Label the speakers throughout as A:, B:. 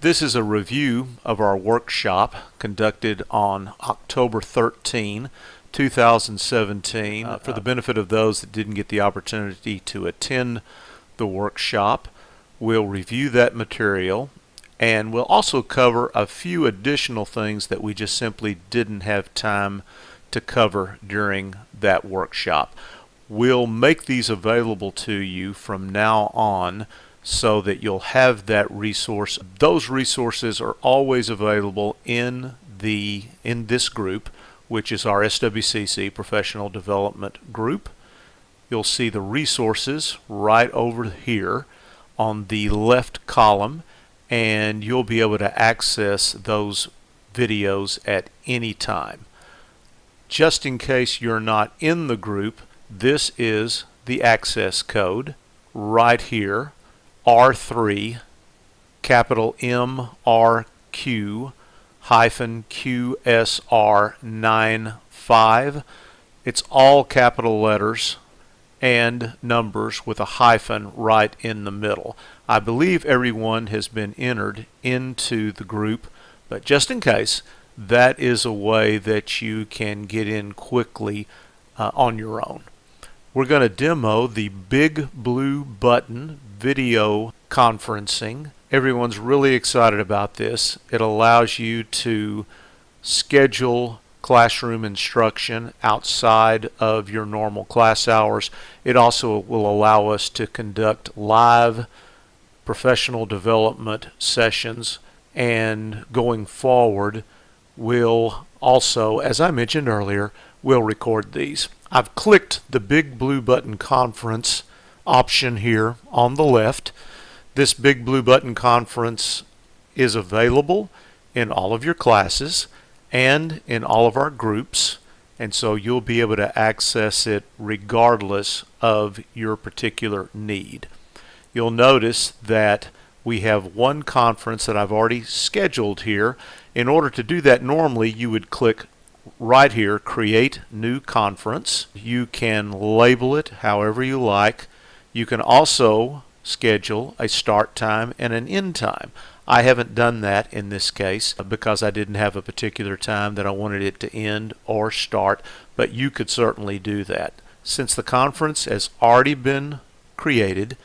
A: This is a review of our workshop conducted on October 13, 2017. For the benefit of those that didn't get the opportunity to attend the workshop, we'll review that material and we'll also cover a few additional things that we just simply didn't have time to cover during that workshop. We'll make these available to you from now on so that you'll have that resource. Those resources are always available in this group, which is our SWCC Professional Development Group. You'll see the resources right over here on the left column, and you'll be able to access those videos at any time. Just in case you're not in the group, this is the access code right here, R3 capital MRQ hyphen QSR95. It's all capital letters and numbers with a hyphen right in the middle. I believe everyone has been entered into the group, but just in case, that is a way that you can get in quickly on your own. We're going to demo the BigBlueButton video conferencing. Everyone's really excited about this. It allows you to schedule classroom instruction outside of your normal class hours. It also will allow us to conduct live professional development sessions, and going forward we'll also, as I mentioned earlier, we'll record these. I've clicked the BigBlueButton conference option here on the left. This BigBlueButton conference is available in all of your classes and in all of our groups, and so you'll be able to access it regardless of your particular need. You'll notice that we have one conference that I've already scheduled here. In order to do that, normally you would click right here, Create New Conference. You can label it however you like. You can also schedule a start time and an end time. I haven't done that in this case because I didn't have a particular time that I wanted it to end or start, but you could certainly do that. Since the conference has already been created,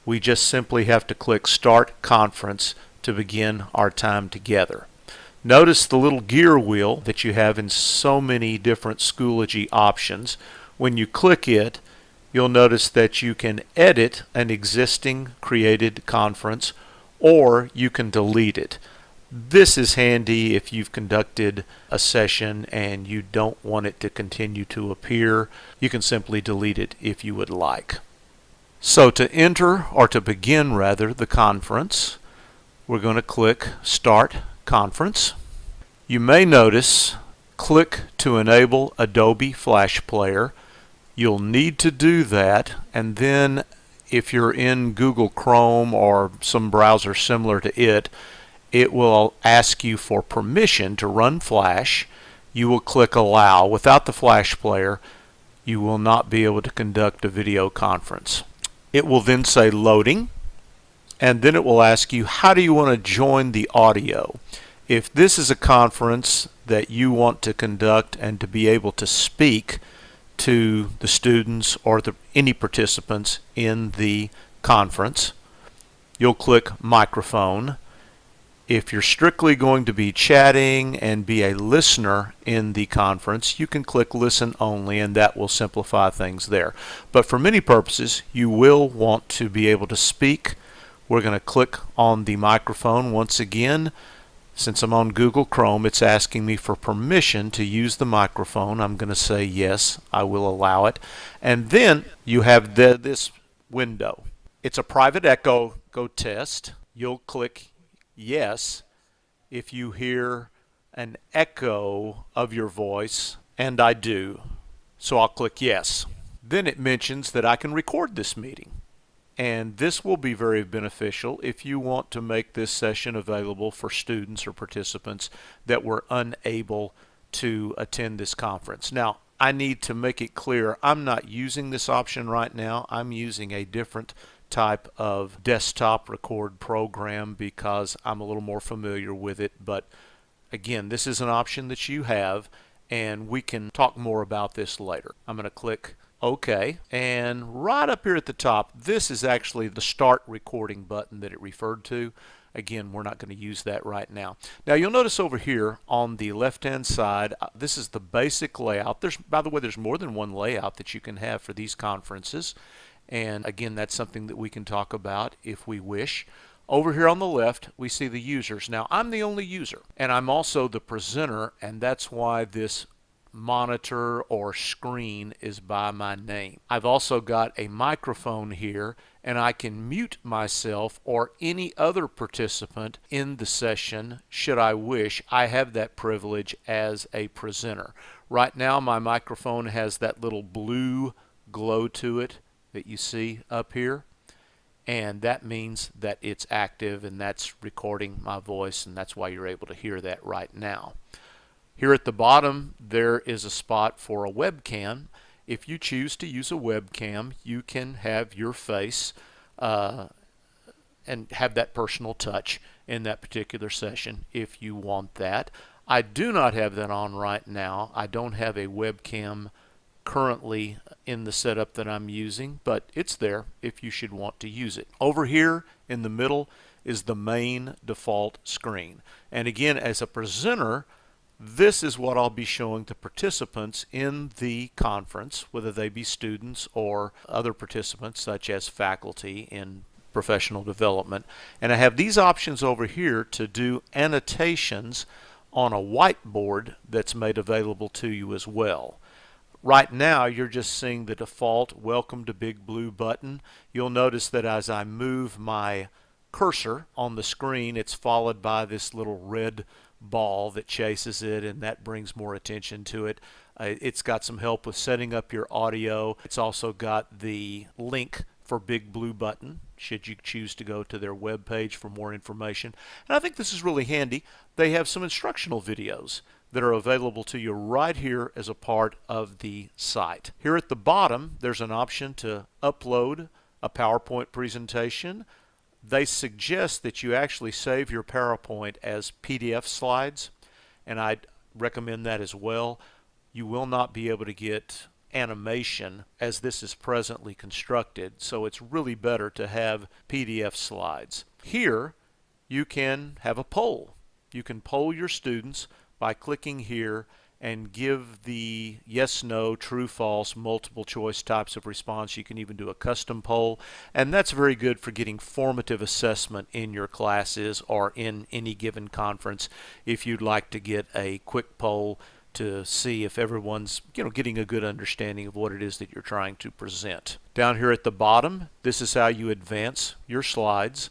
A: we just simply have to click Start Conference to begin our time together. Notice the little gear wheel that you have in so many different Schoology options. When you click it, you'll notice that you can edit an existing created conference, or you can delete it. This is handy if you've conducted a session and you don't want it to continue to appear. You can simply delete it if you would like. So to enter, or to begin rather, the conference, we're going to click Start Conference. You may notice click to enable Adobe Flash Player. You'll need to do that, and then if you're in Google Chrome or some browser similar to it, it will ask you for permission to run Flash. You will click Allow. Without the Flash Player, you will not be able to conduct a video conference. It will then say loading, and then it will ask you, how do you want to join the audio? If this is a conference that you want to conduct and to be able to speak to the students or any participants in the conference, you'll click microphone. If you're strictly going to be chatting and be a listener in the conference, you can click listen only, and that will simplify things there. But for many purposes, you will want to be able to speak. We're going to click on the microphone once again. Since I'm on Google Chrome, it's asking me for permission to use the microphone. I'm going to say yes, I will allow it. And then you have this window. It's a private echo test. You'll click yes if you hear an echo of your voice, and I do. So I'll click yes. Then it mentions that I can record this meeting. And this will be very beneficial if you want to make this session available for students or participants that were unable to attend this conference. Now, I need to make it clear I'm not using this option right now. I'm using a different type of desktop record program because I'm a little more familiar with it, but again, this is an option that you have, and we can talk more about this later. I'm going to click OK, and right up here at the top, this is actually the start recording button that it referred to. Again, we're not going to use that right now. Now you'll notice over here on the left hand side, this is the basic layout. By the way, there's more than one layout that you can have for these conferences, and again, that's something that we can talk about if we wish. Over here on the left, we see the users. Now, I'm the only user, and I'm also the presenter, and that's why this monitor or screen is by my name. I've also got a microphone here, and I can mute myself or any other participant in the session should I wish. I have that privilege as a presenter. Right now, my microphone has that little blue glow to it that you see up here, and that means that it's active and that's recording my voice, and that's why you're able to hear that right now. Here at the bottom, there is a spot for a webcam. If you choose to use a webcam, you can have your face and have that personal touch in that particular session if you want that. I do not have that on right now. I don't have a webcam currently in the setup that I'm using, but it's there if you should want to use it. Over here in the middle is the main default screen. And again, as a presenter, this is what I'll be showing to participants in the conference, whether they be students or other participants such as faculty in professional development. And I have these options over here to do annotations on a whiteboard that's made available to you as well. Right now, you're just seeing the default Welcome to Big Blue button. You'll notice that as I move my cursor on the screen, it's followed by this little red ball that chases it, and that brings more attention to it. It's got some help with setting up your audio. It's also got the link for BigBlueButton should you choose to go to their web page for more information. And I think this is really handy. They have some instructional videos that are available to you right here as a part of the site. Here at the bottom, there's an option to upload a PowerPoint presentation. They suggest that you actually save your PowerPoint as PDF slides, and I'd recommend that as well. You will not be able to get animation as this is presently constructed, so it's really better to have PDF slides. Here, you can have a poll. You can poll your students by clicking here and give the yes, no, true, false, multiple choice types of response. You can even do a custom poll, and that's very good for getting formative assessment in your classes or in any given conference if you'd like to get a quick poll to see if everyone's getting a good understanding of what it is that you're trying to present. Down here at the bottom, this is how you advance your slides.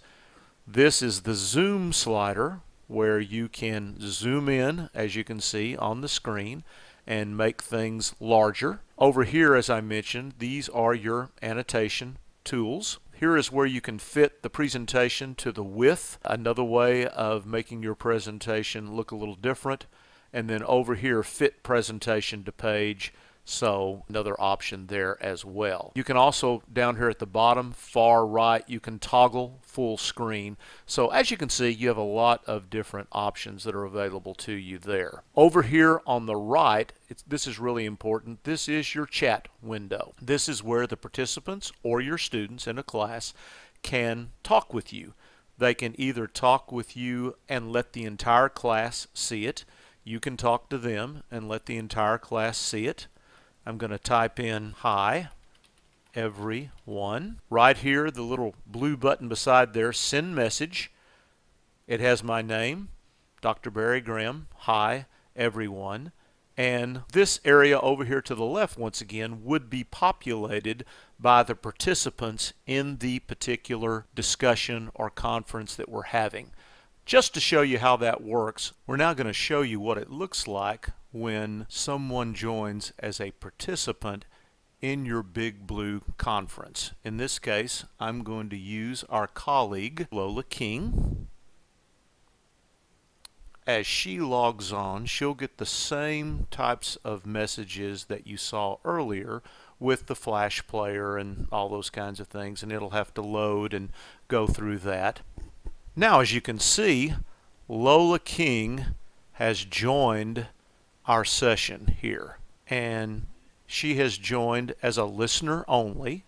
A: This is the zoom slider, where you can zoom in, as you can see on the screen, and make things larger. Over here, as I mentioned, these are your annotation tools. Here is where you can fit the presentation to the width, another way of making your presentation look a little different. And then over here, fit presentation to page, so another option there as well. You can also, down here at the bottom, far right, you can toggle full screen. So as you can see, you have a lot of different options that are available to you there. Over here on the right, this is really important. This is your chat window. This is where the participants or your students in a class can talk with you. They can either talk with you and let the entire class see it. You can talk to them and let the entire class see it. I'm going to type in hi everyone. Right here, the little blue button beside there, send message. It has my name, Dr. Barry Graham. Hi everyone. And this area over here to the left, once again, would be populated by the participants in the particular discussion or conference that we're having. Just to show you how that works, we're now going to show you what it looks like when someone joins as a participant in your Big Blue conference. In this case, I'm going to use our colleague Lola King. As she logs on, she'll get the same types of messages that you saw earlier with the flash player and all those kinds of things, and it'll have to load and go through that. Now, as you can see, Lola King has joined our session here, and she has joined as a listener only.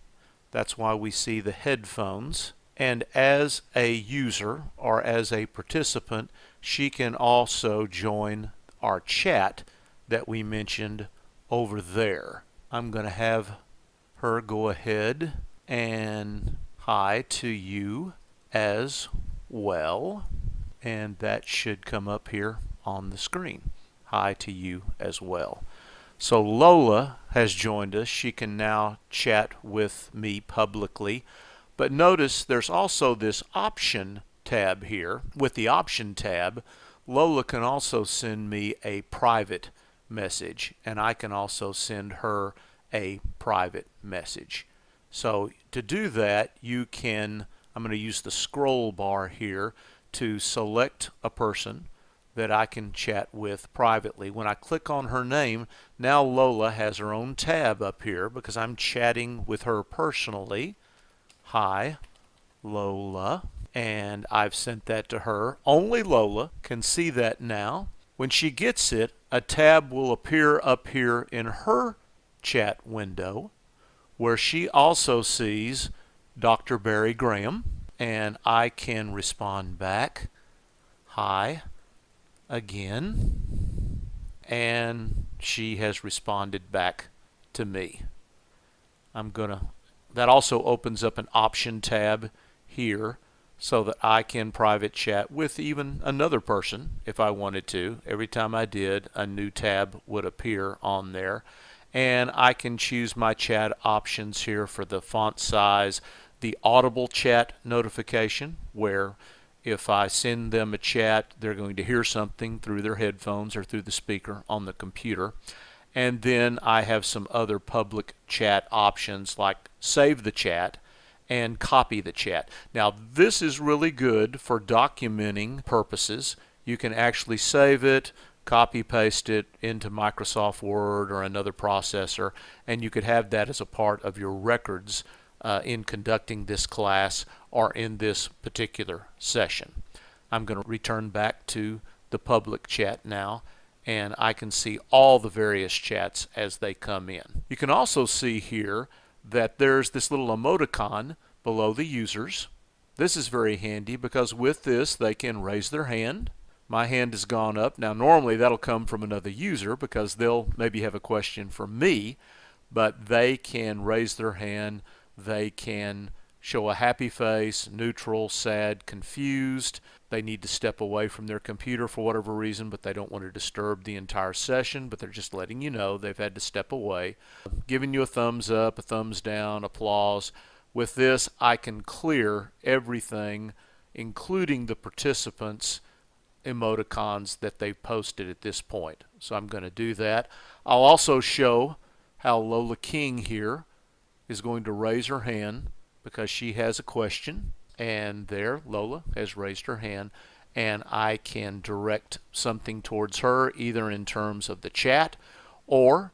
A: That's why we see the headphones. And as a user or as a participant, she can also join our chat that we mentioned over there. I'm going to have her go ahead and hi to you as well, and that should come up here on the screen. Hi to you as well. So Lola has joined us. She can now chat with me publicly. But notice there's also this option tab here. With the option tab, Lola can also send me a private message, and I can also send her a private message. So to do that, you can, I'm going to use the scroll bar here to select a person that I can chat with privately. When I click on her name, now Lola has her own tab up here because I'm chatting with her personally. Hi, Lola, and I've sent that to her. Only Lola can see that now. When she gets it, a tab will appear up here in her chat window where she also sees Dr. Barry Graham, and I can respond back, hi, again, and she has responded back to me. That also opens up an option tab here so that I can private chat with even another person if I wanted to. Every time I did, a new tab would appear on there. And I can choose my chat options here for the font size, the audible chat notification, where if I send them a chat, they're going to hear something through their headphones or through the speaker on the computer. And then I have some other public chat options like save the chat and copy the chat. Now this is really good for documenting purposes. You can actually save it, copy paste it into Microsoft Word or another processor, and you could have that as a part of your records in conducting this class or in this particular session. I'm going to return back to the public chat now, and I can see all the various chats as they come in. You can also see here that there's this little emoticon below the users. This is very handy because with this they can raise their hand. My hand has gone up. Now normally that'll come from another user because they'll maybe have a question for me, but they can raise their hand. They can show a happy face, neutral, sad, confused. They need to step away from their computer for whatever reason, but they don't want to disturb the entire session, but they're just letting you know they've had to step away. Giving you a thumbs up, a thumbs down, applause. With this, I can clear everything, including the participants' emoticons that they've posted at this point. So I'm going to do that. I'll also show how Lola King here is going to raise her hand because she has a question, and there Lola has raised her hand, and I can direct something towards her either in terms of the chat, or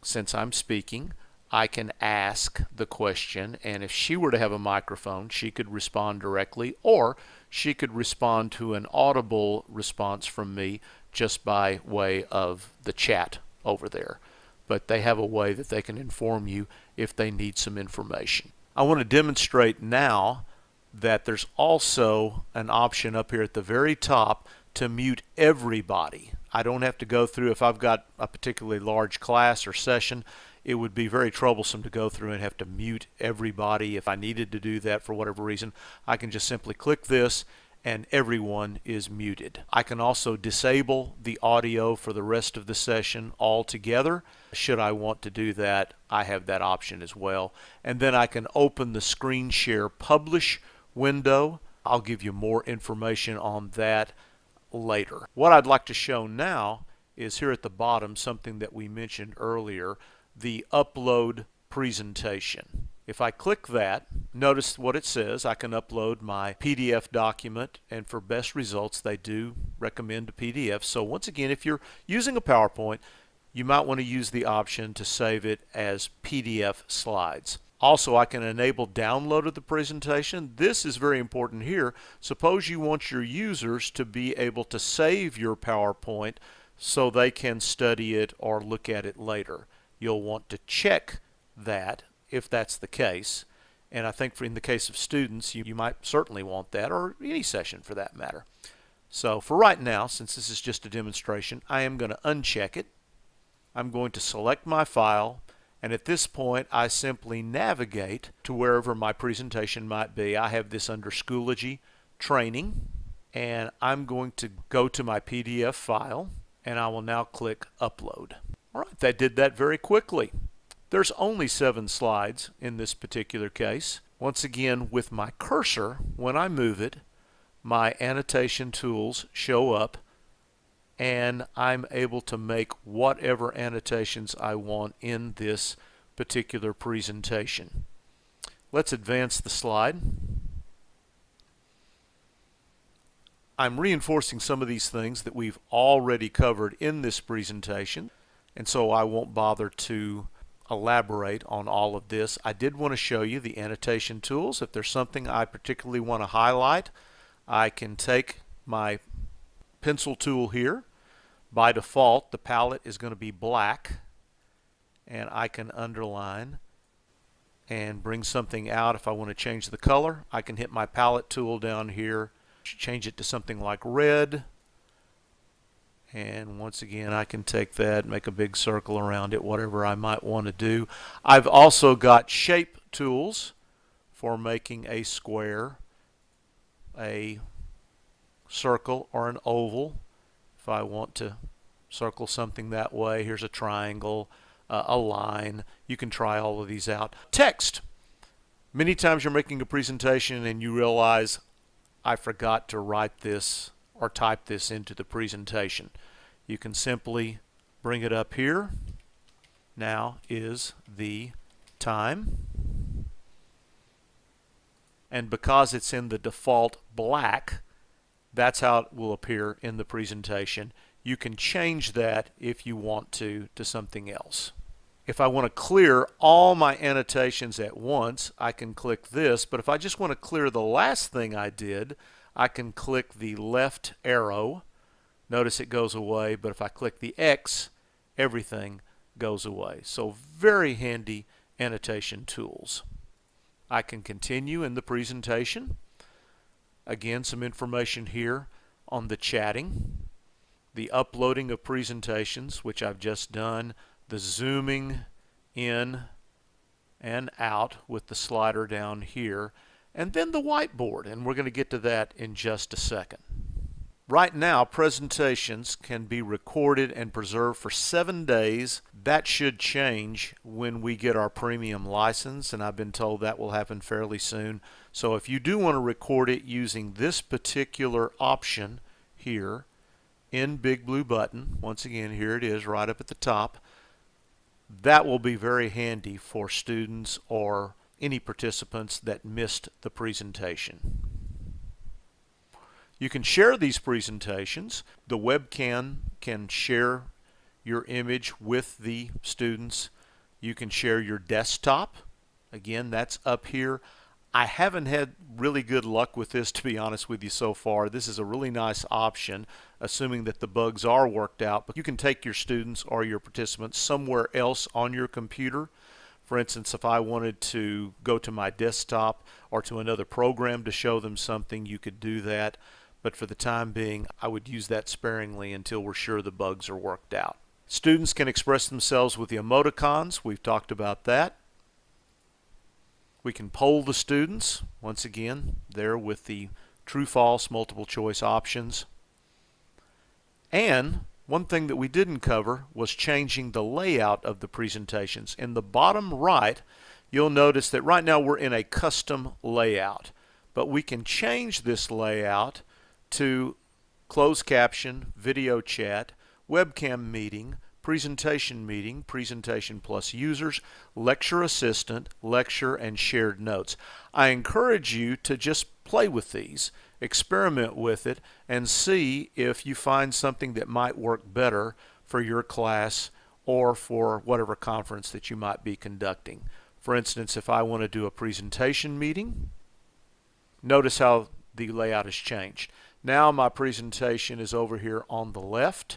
A: since I'm speaking I can ask the question, and if she were to have a microphone she could respond directly, or she could respond to an audible response from me just by way of the chat over there. But they have a way that they can inform you if they need some information. I want to demonstrate now that there's also an option up here at the very top to mute everybody. I don't have to go through, if I've got a particularly large class or session, it would be very troublesome to go through and have to mute everybody. If I needed to do that for whatever reason, I can just simply click this and everyone is muted. I can also disable the audio for the rest of the session altogether. Should I want to do that, I have that option as well. And then I can open the screen share publish window. I'll give you more information on that later. What I'd like to show now is here at the bottom something that we mentioned earlier, the upload presentation. If I click that, notice what it says. I can upload my PDF document, and for best results they do recommend a PDF. So once again, if you're using a PowerPoint, you might want to use the option to save it as PDF slides. Also, I can enable download of the presentation. This is very important here. Suppose you want your users to be able to save your PowerPoint so they can study it or look at it later. You'll want to check that if that's the case. And I think in the case of students, you might certainly want that, or any session for that matter. So for right now, since this is just a demonstration, I am going to uncheck it. I'm going to select my file, and at this point I simply navigate to wherever my presentation might be. I have this under Schoology Training, and I'm going to go to my PDF file, and I will now click Upload. Alright, that did that very quickly. There's only 7 slides in this particular case. Once again, with my cursor, when I move it, my annotation tools show up, and I'm able to make whatever annotations I want in this particular presentation. Let's advance the slide. I'm reinforcing some of these things that we've already covered in this presentation, and so I won't bother to elaborate on all of this. I did want to show you the annotation tools. If there's something I particularly want to highlight, I can take my pencil tool here. By default, the palette is going to be black, and I can underline and bring something out. If I want to change the color, I can hit my palette tool down here, change it to something like red, and once again I can take that, make a big circle around it, whatever I might want to do. I've also got shape tools for making a square, a circle, or an oval. If I want to circle something that way, here's a triangle, a line. You can try all of these out. Text. Many times you're making a presentation and you realize, I forgot to write this or type this into the presentation. You can simply bring it up here. Now is the time. And because it's in the default black, that's how it will appear in the presentation. You can change that if you want to something else. If I want to clear all my annotations at once, I can click this, but if I just want to clear the last thing I did, I can click the left arrow. Notice it goes away, but if I click the X, everything goes away. So very handy annotation tools. I can continue in the presentation. Again, some information here on the chatting, the uploading of presentations, which I've just done, the zooming in and out with the slider down here, and then the whiteboard, and we're going to get to that in just a second. Right now, presentations can be recorded and preserved for 7 days. That should change when we get our premium license, and I've been told that will happen fairly soon. So if you do want to record it using this particular option here in BigBlueButton, once again, here it is right up at the top, that will be very handy for students or any participants that missed the presentation. You can share these presentations. The webcam can share your image with the students. You can share your desktop. Again, that's up here. I haven't had really good luck with this, to be honest with you, so far. This is a really nice option, assuming that the bugs are worked out. But you can take your students or your participants somewhere else on your computer. For instance, if I wanted to go to my desktop or to another program to show them something, you could do that. But for the time being, I would use that sparingly until we're sure the bugs are worked out. Students can express themselves with the emoticons. We've talked about that. We can poll the students, once again, there with the true-false multiple choice options. And one thing that we didn't cover was changing the layout of the presentations. In the bottom right, you'll notice that right now we're in a custom layout, but we can change this layout to closed caption, video chat, webcam meeting, presentation plus users, lecture assistant, lecture, and shared notes. I encourage you to just play with these, experiment with it, and see if you find something that might work better for your class or for whatever conference that you might be conducting. For instance, if I want to do a presentation meeting, notice how the layout has changed. Now my presentation is over here on the left,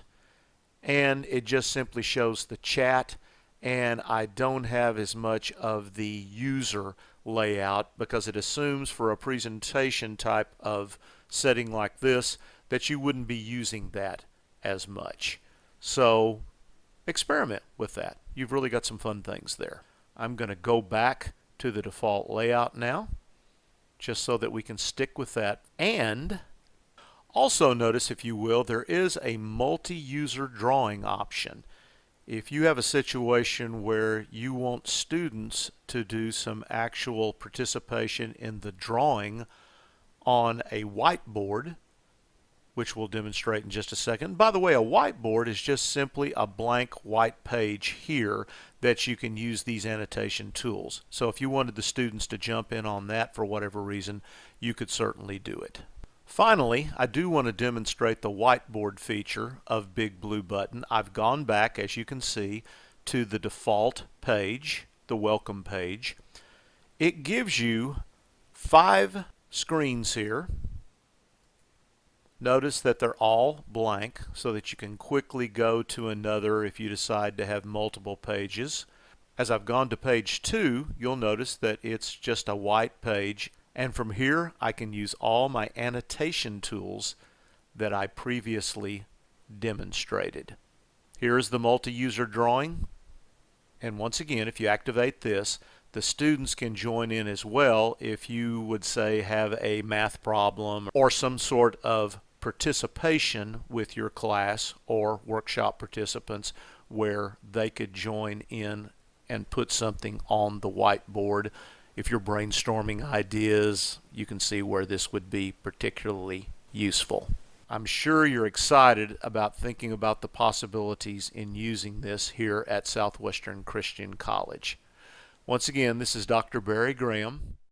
A: and it just simply shows the chat, and I don't have as much of the user layout because it assumes for a presentation type of setting like this that you wouldn't be using that as much. So experiment with that. You've really got some fun things there. I'm going to go back to the default layout now, just so that we can stick with that. And also notice, if you will, there is a multi-user drawing option. If you have a situation where you want students to do some actual participation in the drawing on a whiteboard, which we'll demonstrate in just a second. By the way, a whiteboard is just simply a blank white page here that you can use these annotation tools. So if you wanted the students to jump in on that for whatever reason, you could certainly do it. Finally, I do want to demonstrate the whiteboard feature of BigBlueButton. I've gone back, as you can see, to the default page, the welcome page. It gives you 5 screens here. Notice that they're all blank so that you can quickly go to another if you decide to have multiple pages. As I've gone to page 2, you'll notice that it's just a white page, and from here I can use all my annotation tools that I previously demonstrated. Here is the multi-user drawing, and once again, if you activate this, the students can join in as well if you would say have a math problem or some sort of participation with your class or workshop participants where they could join in and put something on the whiteboard. If you're brainstorming ideas, you can see where this would be particularly useful. I'm sure you're excited about thinking about the possibilities in using this here at Southwestern Christian College. Once again, this is Dr. Barry Graham.